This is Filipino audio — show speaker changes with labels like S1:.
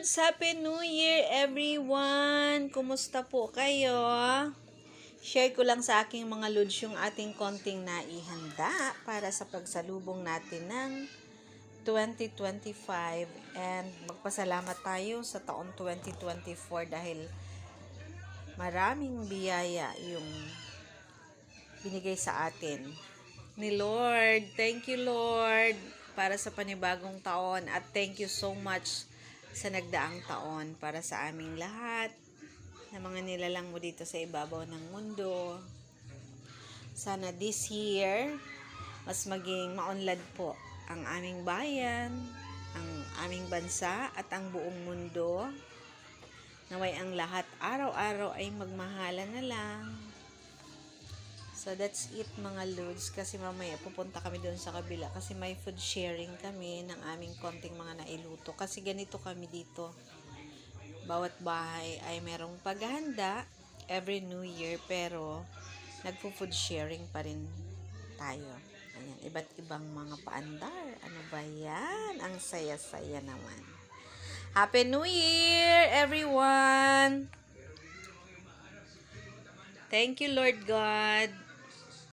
S1: Lods! Happy New Year, everyone! Kumusta po kayo? Share ko lang sa aking mga Lods yung ating konting naihanda para sa pagsalubong natin ng 2025 and magpasalamat tayo sa taon 2024 dahil maraming biyaya yung binigay sa atin ni Lord. Thank you, Lord, para sa panibagong taon at thank you so much sa nagdaang taon para sa aming lahat na mga nilalang mo dito sa ibabaw ng mundo. Sana this year mas maging maunlad po ang aming bayan, ang aming bansa at ang buong mundo. Naway ang lahat araw-araw ay magmahalan na lang. So that's it mga Lods, kasi mamaya pupunta kami doon sa kabila kasi may food sharing kami ng aming konting mga nailuto. Kasi ganito kami dito. Bawat bahay ay merong paghahanda every New Year pero nagpo-food sharing pa rin tayo. Ayan, iba't ibang mga paandar. Ano ba yan? Ang saya-saya naman. Happy New Year, everyone! Thank you, Lord God.